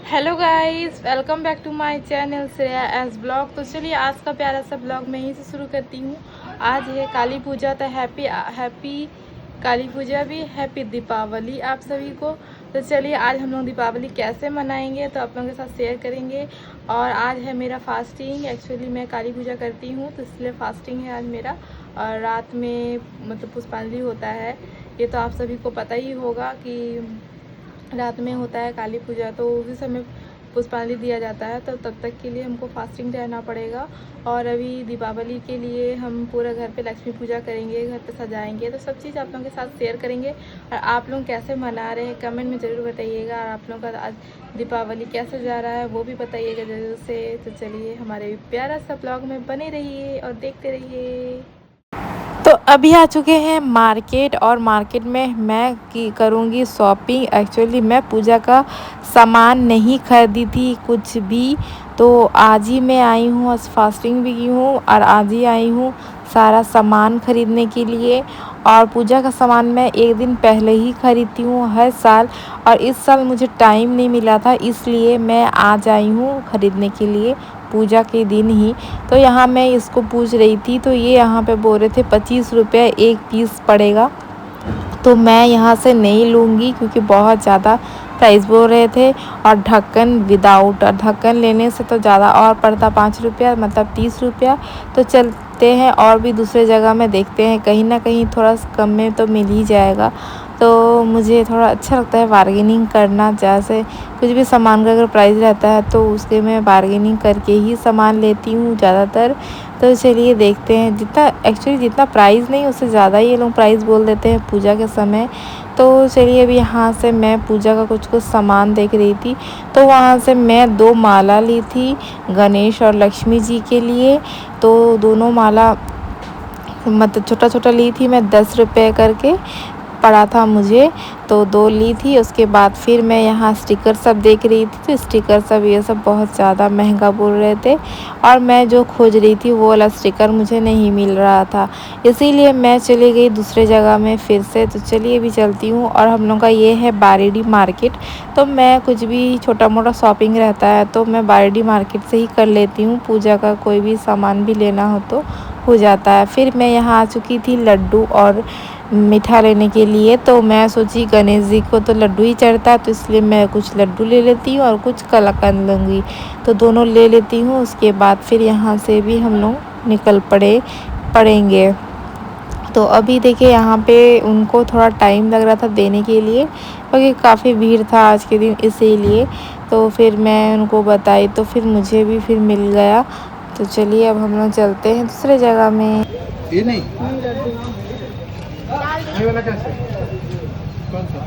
Hello guys, welcome back to my channel Shreya's blog. तो चलिए आज का प्यारा सा ब्लॉग मैं यहीं से शुरू करती हूँ। आज है काली पूजा, तो हैप्पी काली पूजा भी, हैप्पी दीपावली आप सभी को। तो चलिए आज हम लोग दीपावली कैसे मनाएंगे तो आप लोगों के साथ शेयर करेंगे। और आज है मेरा फास्टिंग। एक्चुअली मैं काली पूजा करती हूँ तो इसलिए फास्टिंग है आज मेरा। और रात में मतलब पुष्पांजलि होता है, ये तो आप सभी को पता ही होगा कि रात में होता है काली पूजा, तो उसी समय पुष्पांजलि दिया जाता है। तो तब तक के लिए हमको फास्टिंग रहना पड़ेगा। और अभी दीपावली के लिए हम पूरा घर पे लक्ष्मी पूजा करेंगे, घर पे सजाएंगे, तो सब चीज़ आप लोगों के साथ शेयर करेंगे। और आप लोग कैसे मना रहे हैं कमेंट में ज़रूर बताइएगा। और आप लोगों का आज दीपावली कैसे जा रहा है वो भी बताइएगा ज़रूर से। तो चलिए हमारे प्यारा सा ब्लॉग में बने रहिए और देखते रहिए। तो अभी आ चुके हैं मार्केट, और मार्केट में मैं करूँगी शॉपिंग। एक्चुअली मैं पूजा का सामान नहीं खरीदी थी कुछ भी, तो आज ही मैं आई हूँ, आज फास्टिंग भी की हूँ और आज ही आई हूँ सारा सामान ख़रीदने के लिए। और पूजा का सामान मैं एक दिन पहले ही खरीदती हूँ हर साल, और इस साल मुझे टाइम नहीं मिला था इसलिए मैं आज आई हूँ ख़रीदने के लिए पूजा के दिन ही। तो यहाँ मैं इसको पूछ रही थी, तो ये यहाँ पे बोल रहे थे 25 रुपये एक पीस पड़ेगा। तो मैं यहाँ से नहीं लूँगी क्योंकि बहुत ज़्यादा प्राइस बोल रहे थे। और ढक्कन विदाउट ढक्कन लेने से तो ज़्यादा और पड़ता 5 रुपया, मतलब 30 रुपया। तो चलते हैं और भी दूसरे जगह में देखते हैं, कहीं ना कहीं थोड़ा कम में तो मिल ही जाएगा। तो मुझे थोड़ा अच्छा लगता है बार्गेनिंग करना। जैसे कुछ भी सामान का अगर प्राइस रहता है तो उसके मैं बार्गेनिंग करके ही सामान लेती हूँ ज़्यादातर। तो चलिए देखते हैं, जितना प्राइस नहीं उससे ज़्यादा ही ये लोग प्राइस बोल देते हैं पूजा के समय। तो चलिए अभी यहाँ से मैं पूजा का कुछ सामान देख रही थी, तो वहाँ से मैं 2 माला ली थी गणेश और लक्ष्मी जी के लिए। तो दोनों माला मतलब छोटा छोटा ली थी मैं, 10 रुपये करके पड़ा था मुझे, तो 2 ली थी। उसके बाद फिर मैं यहाँ स्टिकर सब देख रही थी, तो स्टिकर सब ये सब बहुत ज़्यादा महंगा बोल रहे थे, और मैं जो खोज रही थी वो वाला स्टिकर मुझे नहीं मिल रहा था, इसीलिए मैं चली गई दूसरे जगह में फिर से। तो चलिए भी चलती हूँ। और हम लोग का ये है बारेडी मार्केट, तो मैं कुछ भी छोटा मोटा शॉपिंग रहता है तो मैं बारेडी मार्केट से ही कर लेती हूँ। पूजा का कोई भी सामान भी लेना हो तो हो जाता है। फिर मैं यहाँ आ चुकी थी लड्डू और मीठा लेने के लिए, तो मैं सोची गणेश जी को तो लड्डू ही चढ़ता है, तो इसलिए मैं कुछ लड्डू ले लेती हूँ और कुछ कलाकंद लूँगी, तो दोनों ले लेती हूँ। उसके बाद फिर यहाँ से भी हम लोग निकल पड़ेंगे। तो अभी देखिए यहाँ पे उनको थोड़ा टाइम लग रहा था देने के लिए, क्योंकि काफ़ी भीड़ था आज के दिन इसीलिए। तो फिर मैं उनको बताई तो फिर मुझे भी फिर मिल गया। तो चलिए अब हम लोग चलते हैं दूसरे जगह में। ये नहीं ये वाला कैसे कौन सा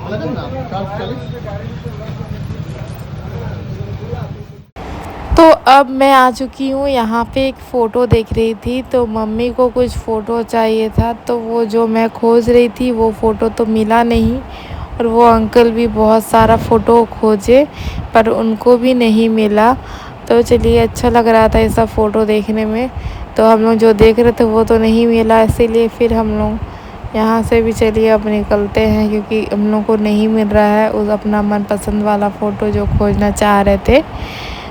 अलग ना 440। तो अब मैं आ चुकी हूँ यहाँ पे, एक फ़ोटो देख रही थी, तो मम्मी को कुछ फ़ोटो चाहिए था, तो वो जो मैं खोज रही थी वो फ़ोटो तो मिला नहीं। और वो अंकल भी बहुत सारा फ़ोटो खोजे पर उनको भी नहीं मिला। तो चलिए अच्छा लग रहा था ये सब फ़ोटो देखने में, तो हम लोग जो देख रहे थे वो तो नहीं मिला, इसीलिए फिर हम लोग यहाँ से भी चलिए अब निकलते हैं, क्योंकि हम लोग को नहीं मिल रहा है उस अपना मनपसंद वाला फ़ोटो जो खोजना चाह रहे थे।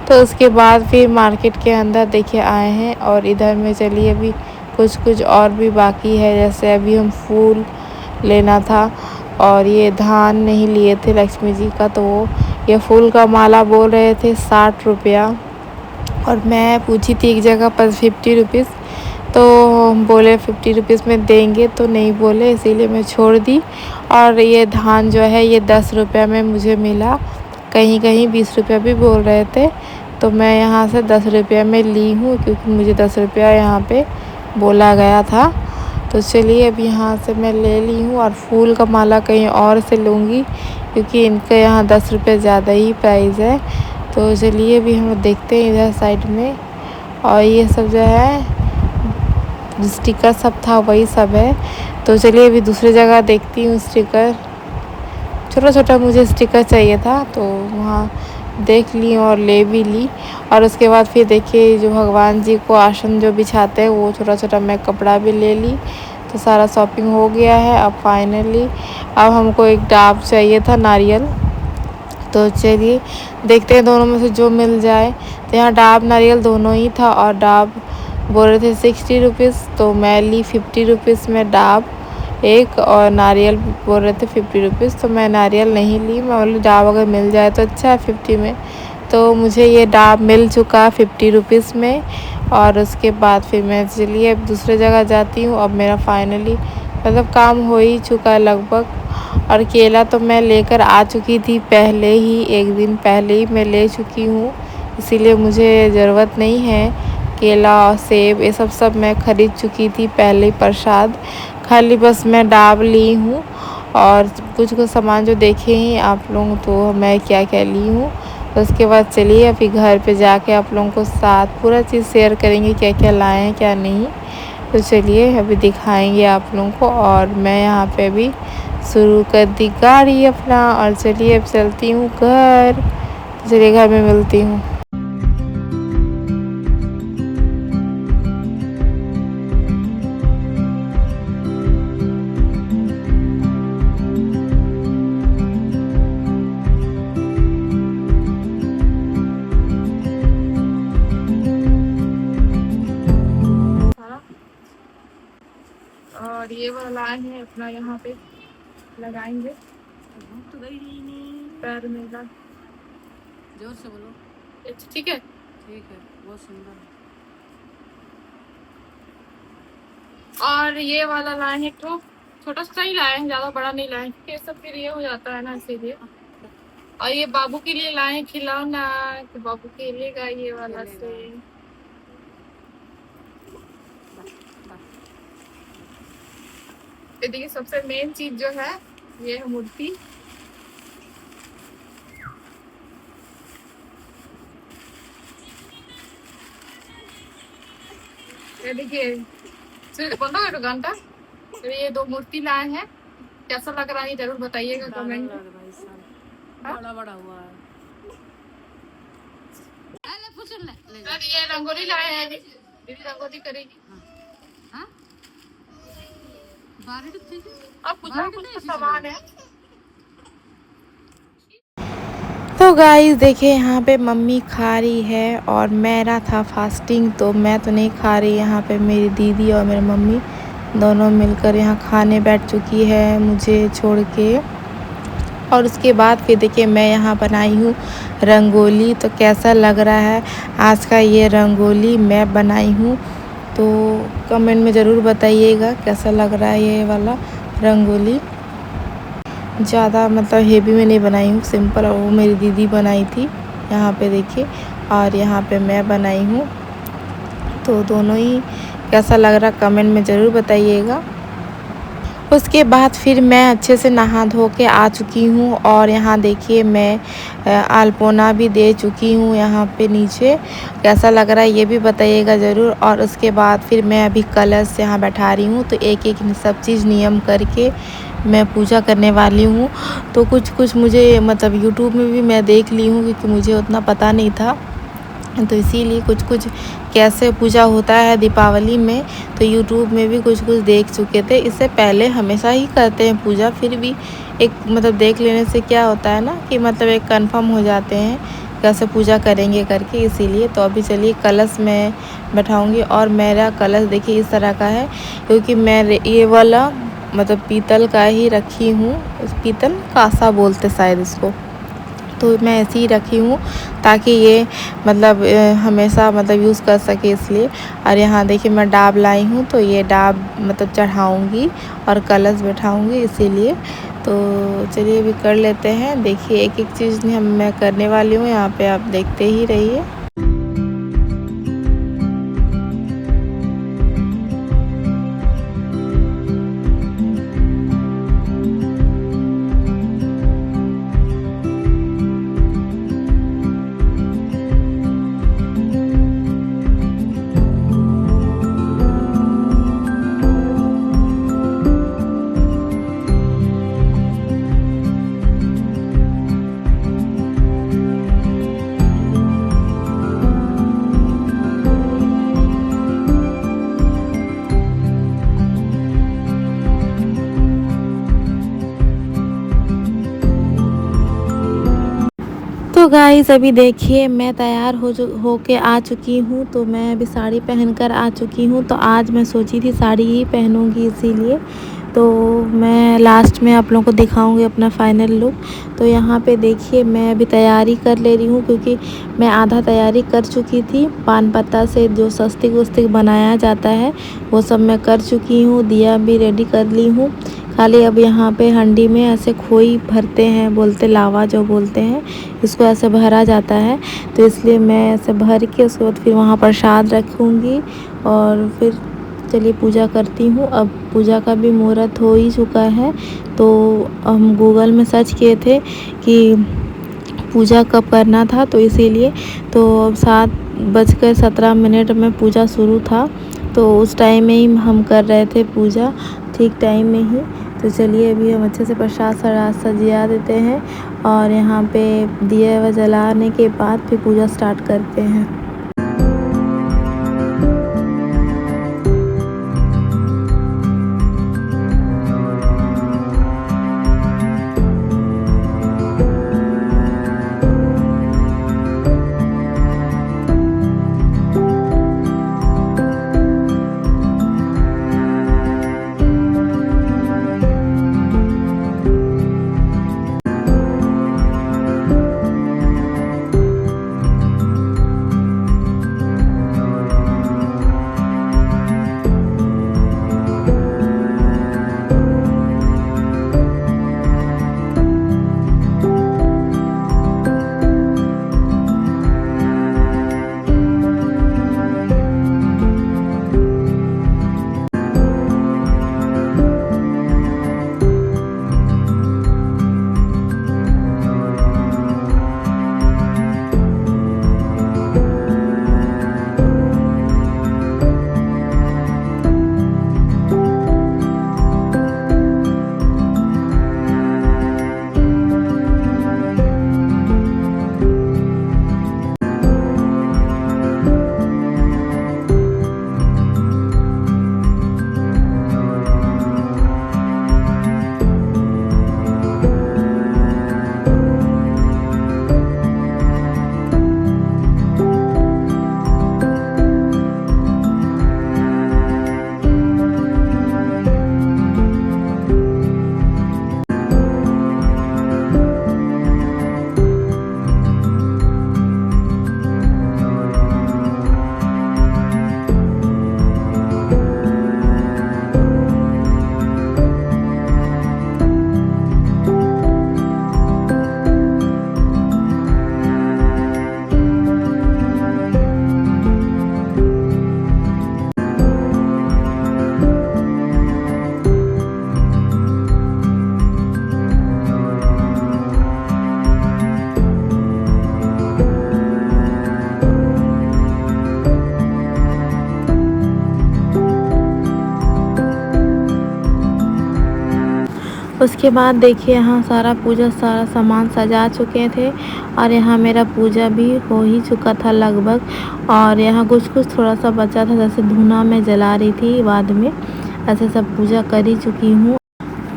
तो उसके बाद फिर मार्केट के अंदर देखिए आए हैं, और इधर में चलिए अभी कुछ और भी बाकी है। जैसे अभी हम फूल लेना था, और ये धान नहीं लिए थे लक्ष्मी जी का, तो वो ये फूल का माला बोल रहे थे 60 रुपया, और मैं पूछी थी एक जगह पर 50 रुपीज़, तो बोले 50 रुपीज़ में देंगे, तो नहीं बोले, इसीलिए मैं छोड़ दी। और ये धान जो है ये 10 रुपये में मुझे मिला, कहीं कहीं 20 रुपये भी बोल रहे थे, तो मैं यहाँ से 10 रुपये में ली हूँ, क्योंकि मुझे 10 रुपया यहाँ पे बोला गया था। तो चलिए अब यहाँ से मैं ले ली हूँ, और फूल का माला कहीं और से लूँगी, क्योंकि इनके यहाँ 10 रुपये ज़्यादा ही प्राइस है। तो चलिए अभी हम देखते हैं इधर साइड में, और ये सब जो है स्टिकर सब था वही सब है। तो चलिए अभी दूसरी जगह देखती हूँ स्टिकर, छोटा छोटा मुझे स्टिकर चाहिए था, तो वहाँ देख ली और ले भी ली। और उसके बाद फिर देखिए जो भगवान जी को आसन जो बिछाते हैं वो छोटा छोटा मैं कपड़ा भी ले ली। तो सारा शॉपिंग हो गया है। अब फाइनली अब हमको एक डाब चाहिए था नारियल, तो चलिए देखते हैं दोनों में से जो मिल जाए। तो यहाँ डाब नारियल दोनों ही था और डाब बोल रहे थे 60 रुपीज़, तो मैं ली 50 रुपीज़ में डाब एक, और नारियल बोल रहे थे 50 रुपीज़, तो मैं नारियल नहीं ली। मैं बोली डाब अगर मिल जाए तो अच्छा है 50 में। तो मुझे ये डाब मिल चुका 50 रुपीज़ में। और उसके बाद फिर मैं चलिए अब दूसरे जगह जाती हूँ। अब मेरा फाइनली मतलब काम हो ही चुका लगभग। और केला तो मैं लेकर आ चुकी थी पहले ही, एक दिन पहले ही मैं ले चुकी हूँ, इसीलिए मुझे ज़रूरत नहीं है। केला और सेब ये सब मैं ख़रीद चुकी थी पहले ही प्रसाद, खाली बस मैं डाब ली हूँ। और कुछ सामान जो देखे ही आप लोग तो मैं क्या क्या ली हूँ। तो उसके बाद चलिए अभी घर पे जाके आप लोगों को साथ पूरा चीज़ शेयर करेंगे, क्या क्या लाए हैं क्या नहीं। तो चलिए अभी दिखाएंगे आप लोगों को। और मैं यहाँ पे अभी शुरू कर दी गाड़ी अपना, और चलिए अब चलती हूँ घर। तो चलिए घर में मिलती हूँ। और ये वाला लाए हैं अपना, यहाँ पे लगाएंगे तो गई नहीं, पैर में लगा। जोर से बोलो। अच्छा ठीक है। ठीक है, बहुत सुंदर है। और ये वाला लाए हैं तो छोटा सा ही लाए हैं, ज्यादा बड़ा नहीं लाए हैं, ये सब फिर ये हो जाता है ना, इसीलिए। और ये बाबू के लिए लाए हैं खिलौना, कि बाबू खेलेगा ये वाला से। ये देखिए सबसे मेन चीज जो है ये है मूर्ति। ये देखिए बंद हो गया घंटा। तो ये 2 मूर्ति लाए हैं, कैसा लग रहा है जरूर बताइएगा कमेंट में। भाई साहब बड़ा बड़ा हुआ है। और ये रंगोली लाए हैं, दीदी रंगोली करेगी। हाँ? अब कुछ सामान है। तो गाइस देखिए यहाँ पे मम्मी खा रही है, और मेरा था फास्टिंग तो मैं तो नहीं खा रही। यहाँ पे मेरी दीदी और मेरी मम्मी दोनों मिलकर यहाँ खाने बैठ चुकी है मुझे छोड़ के। और उसके बाद फिर देखिए मैं यहाँ बनाई हूँ रंगोली। तो कैसा लग रहा है आज का ये रंगोली मैं बनाई हूँ, तो कमेंट में ज़रूर बताइएगा कैसा लग रहा है ये वाला रंगोली। ज़्यादा मतलब हेवी में नहीं बनाई हूँ, सिंपल। और वो मेरी दीदी बनाई थी यहाँ पे देखिए, और यहाँ पे मैं बनाई हूँ। तो दोनों ही कैसा लग रहा कमेंट में ज़रूर बताइएगा। उसके बाद फिर मैं अच्छे से नहा धो के आ चुकी हूँ, और यहाँ देखिए मैं अल्पोना भी दे चुकी हूँ यहाँ पे नीचे। कैसा लग रहा है ये भी बताइएगा ज़रूर। और उसके बाद फिर मैं अभी कलश यहाँ बैठा रही हूँ, तो एक एक सब चीज़ नियम करके मैं पूजा करने वाली हूँ। तो कुछ मुझे मतलब यूट्यूब में भी मैं देख ली हूँ, क्योंकि मुझे उतना पता नहीं था, तो इसीलिए कुछ कैसे पूजा होता है दीपावली में, तो यूट्यूब में भी कुछ देख चुके थे। इससे पहले हमेशा ही करते हैं पूजा, फिर भी एक मतलब देख लेने से क्या होता है ना कि मतलब एक कंफर्म हो जाते हैं कैसे पूजा करेंगे करके, इसीलिए। तो अभी चलिए कलश में बैठाऊंगी। और मेरा कलश देखिए इस तरह का है, क्योंकि मैं ये वाला मतलब पीतल का ही रखी हूँ, पीतल कासा बोलते शायद इसको। तो मैं ऐसे ही रखी हूँ ताकि ये मतलब हमेशा मतलब यूज़ कर सके, इसलिए। और यहाँ देखिए मैं डाब लाई हूँ, तो ये डाब मतलब चढ़ाऊँगी और कलश बैठाऊँगी, इसीलिए। तो चलिए अभी कर लेते हैं। देखिए एक एक चीज़ मैं करने वाली हूँ, यहाँ पे आप देखते ही रहिए। तो गाइस अभी देखिए मैं तैयार होके आ चुकी हूँ। तो मैं अभी साड़ी पहनकर आ चुकी हूँ। तो आज मैं सोची थी साड़ी ही पहनूंगी, इसीलिए तो मैं लास्ट में आप लोगों को दिखाऊंगी अपना फाइनल लुक। तो यहाँ पे देखिए मैं अभी तैयारी कर ले रही हूँ, क्योंकि मैं आधा तैयारी कर चुकी थी। पान पत्ता से जो सस्तिक वस्तिक बनाया जाता है वो सब मैं कर चुकी हूँ। दिया भी रेडी कर ली हूँ। खाली अब यहाँ पे हंडी में ऐसे खोई भरते हैं, बोलते लावा जो बोलते हैं, इसको ऐसे भरा जाता है। तो इसलिए मैं ऐसे भर के उसके बाद फिर वहाँ प्रसाद रखूँगी और फिर चलिए पूजा करती हूँ। अब पूजा का भी मुहूर्त हो ही चुका है। तो हम गूगल में सर्च किए थे कि पूजा कब करना था, तो इसीलिए तो 7:17 में पूजा शुरू था। तो उस टाइम में ही हम कर रहे थे पूजा, ठीक टाइम में ही। तो चलिए अभी हम अच्छे से प्रसाद सजिया देते हैं और यहाँ पे दिया जलाने के बाद फिर पूजा स्टार्ट करते हैं। उसके बाद देखिए यहाँ सारा सामान सजा चुके थे और यहाँ मेरा पूजा भी हो ही चुका था लगभग। और यहाँ कुछ थोड़ा सा बचा था, जैसे धूना में जला रही थी बाद में, ऐसे सब पूजा कर ही चुकी हूँ।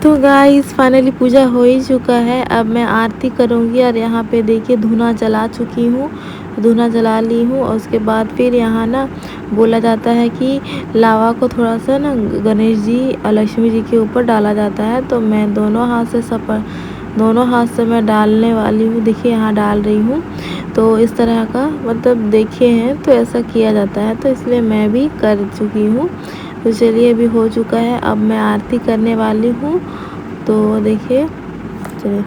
तो गाइस फाइनली पूजा हो ही चुका है। अब मैं आरती करूँगी और यहाँ पे देखिए धूना जला चुकी हूँ, धूना जला ली हूँ। और उसके बाद फिर यहाँ ना बोला जाता है कि लावा को थोड़ा सा ना गणेश जी और लक्ष्मी जी के ऊपर डाला जाता है। तो मैं दोनों हाथ से मैं डालने वाली हूँ। देखिए यहाँ डाल रही हूँ। तो इस तरह का मतलब देखे हैं तो ऐसा किया जाता है, तो इसलिए मैं भी कर चुकी हूँ। तो चलिए अभी हो चुका है, अब मैं आरती करने वाली हूँ। तो देखिए चलिए।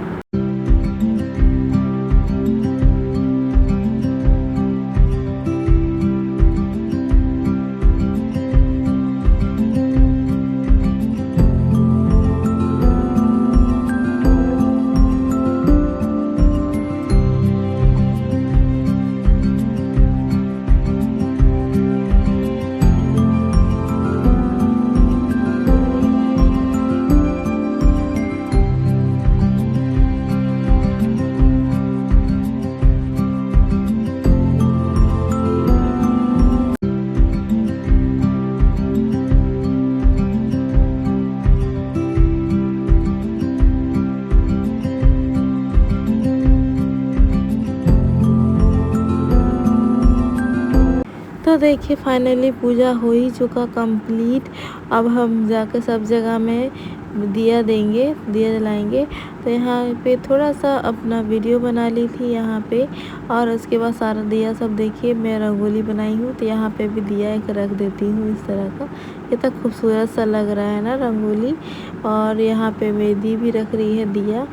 देखिए फाइनली पूजा हो ही चुका कंप्लीट। अब हम जाकर सब जगह में दिया देंगे, दिया जलाएंगे। तो यहाँ पे थोड़ा सा अपना वीडियो बना ली थी यहाँ पे, और उसके बाद सारा दिया सब देखिए मैं रंगोली बनाई हूँ। तो यहाँ पे भी दिया एक रख देती हूँ इस तरह का। कितना खूबसूरत सा लग रहा है ना रंगोली। और यहाँ पे मेहंदी भी रख रही है दिया।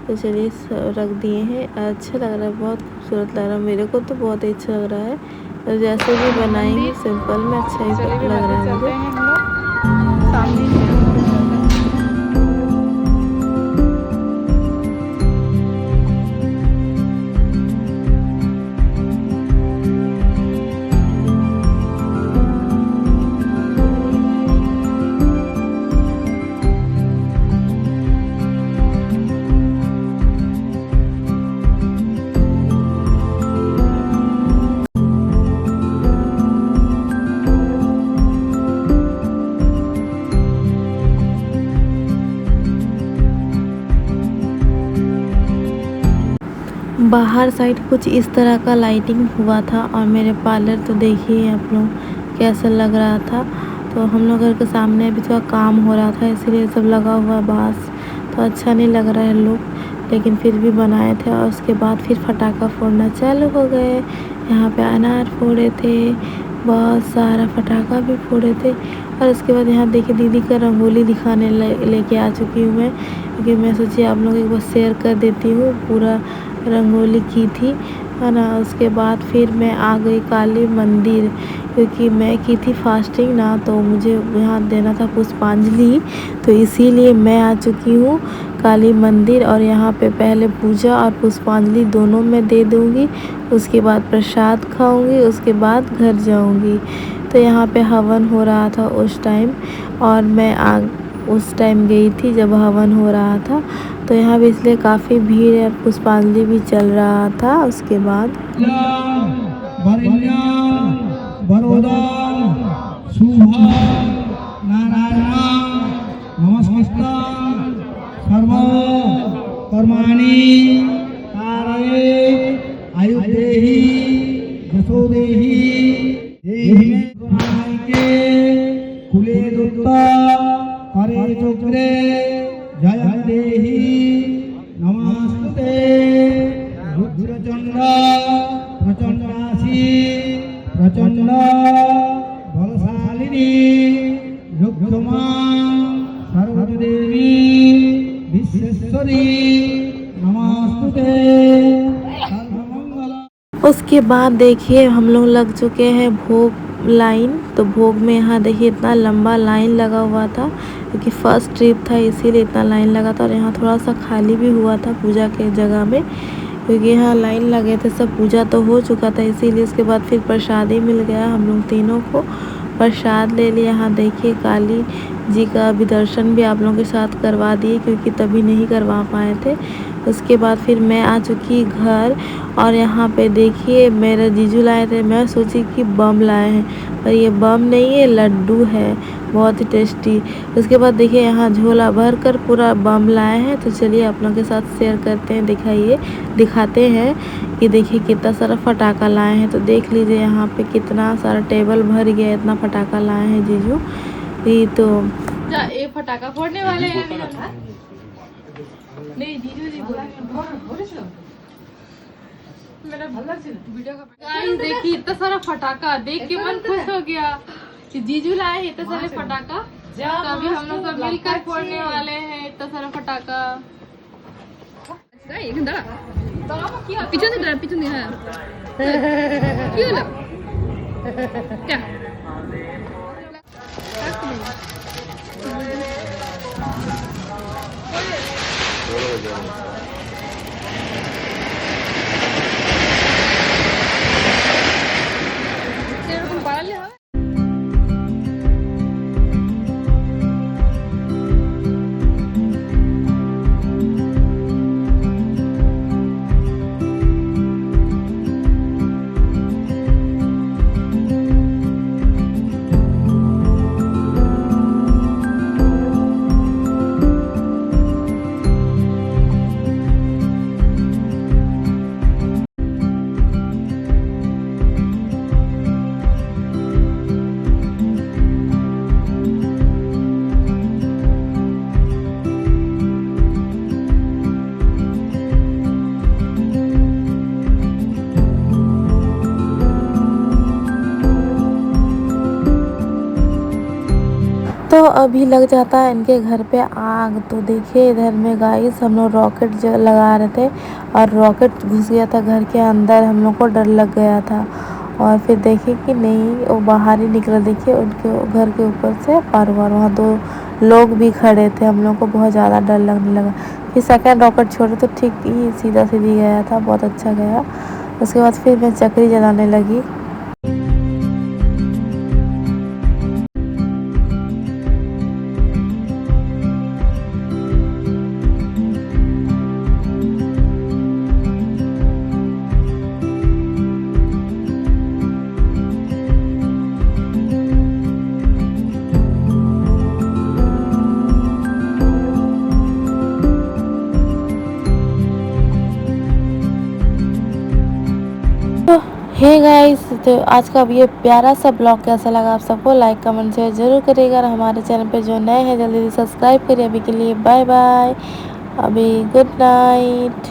तो चलिए रख दिए हैं। अच्छा लग रहा है, बहुत खूबसूरत लग रहा है, मेरे को तो बहुत ही अच्छा लग रहा है। और जैसे भी बनाएंगे सिंपल में अच्छा ही लग रहा है मुझे। बाहर साइड कुछ इस तरह का लाइटिंग हुआ था। और मेरे पार्लर तो देखिए आप लोग कैसा लग रहा था। तो हम लोग घर के सामने अभी थोड़ा काम हो रहा था, इसीलिए सब लगा हुआ बांस तो अच्छा नहीं लग रहा है लोग, लेकिन फिर भी बनाए थे। और उसके बाद फिर फटाका फोड़ना चालू हो गए। यहाँ पे अनार फोड़े थे, बहुत सारा फटाका भी फोड़े थे। और उसके बाद यहाँ देखिए दीदी का रंगोली दिखाने लेके आ चुकी हूँ मैं, क्योंकि मैं सोची आप लोग एक बार शेयर कर देती हूँ। पूरा रंगोली की थी, है ना। उसके बाद फिर मैं आ गई काली मंदिर, क्योंकि मैं की थी फास्टिंग ना, तो मुझे यहाँ देना था पुष्पांजलि। तो इसीलिए मैं आ चुकी हूँ काली मंदिर। और यहाँ पे पहले पूजा और पुष्पांजलि दोनों मैं दे दूँगी। उसके बाद प्रसाद खाऊँगी, उसके बाद घर जाऊँगी। तो यहाँ पे हवन हो रहा था उस टाइम, और मैं उस टाइम गई थी जब हवन हो रहा था। तो यहाँ भी इसलिए काफ़ी भीड़ है, पुष्पांजलि भी चल रहा था। उसके बाद नमस्ते रुद्रचंड प्रचंडासी प्रचंड बलशालिनी रुद्रमा सर्वदेवी विश्वेश्वरी नमस्ते सर्वमंगल। उसके बाद देखिए हम लोग लग चुके हैं भोग लाइन। तो भोग में यहाँ देखिए इतना लंबा लाइन लगा हुआ था, क्योंकि फर्स्ट ट्रिप था इसीलिए इतना लाइन लगा था। और यहाँ थोड़ा सा खाली भी हुआ था पूजा के जगह में, क्योंकि यहाँ लाइन लगे थे, सब पूजा तो हो चुका था इसीलिए। उसके बाद फिर प्रसाद ही मिल गया हम लोग तीनों को, प्रसाद ले लिया। यहाँ देखिए काली जी का भी दर्शन भी आप लोगों के साथ करवा दिए, क्योंकि तभी नहीं करवा पाए थे। उसके बाद फिर मैं आ चुकी घर। और यहाँ पे देखिए मेरे जीजू लाए थे, मैं सोची कि बम लाए हैं, पर ये बम नहीं है, लड्डू है, बहुत ही टेस्टी। उसके बाद देखिए यहाँ झोला भर कर पूरा बम लाए हैं। तो चलिए आप लोगों के साथ शेयर करते हैं, दिखाते हैं कि देखिए कितना सारा फटाका लाए हैं। तो देख लीजिए यहाँ पे कितना सारा टेबल भर गया, इतना फटाका लाए हैं जीजू। ये तो ये फटाका फोड़ने वाले हैं। नहीं जीजू जी मेरा गाइस देखिए इतना सारा फटाका देख के मन खुश हो गया कि जीजू लाए इतना सारे फटाका। तो अभी हम लोग सब मिलकर फोड़ने वाले हैं इतना सारा फटाका। पीछे क्या अभी लग जाता है इनके घर पे आग। तो देखिए इधर में गाइस हम लोग रॉकेट जो लगा रहे थे और रॉकेट घुस गया था घर के अंदर, हम लोग को डर लग गया था। और फिर देखिए कि नहीं वो बाहर ही निकला, देखिए उनके घर के ऊपर से। और वहाँ 2 लोग भी खड़े थे, हम लोग को बहुत ज़्यादा डर लगने लगा। फिर सेकंड रॉकेट छोड़े तो ठीक ही सीधा सीधी गया था, बहुत अच्छा गया। उसके बाद फिर मैं चक्री जलाने लगी। हे गाइस, तो आज का ये प्यारा सा ब्लॉग कैसा लगा आप सबको लाइक कमेंट शेयर जरूर करिएगा। और हमारे चैनल पे जो नए हैं जल्दी से सब्सक्राइब करिए। अभी के लिए बाय बाय, अभी गुड नाइट।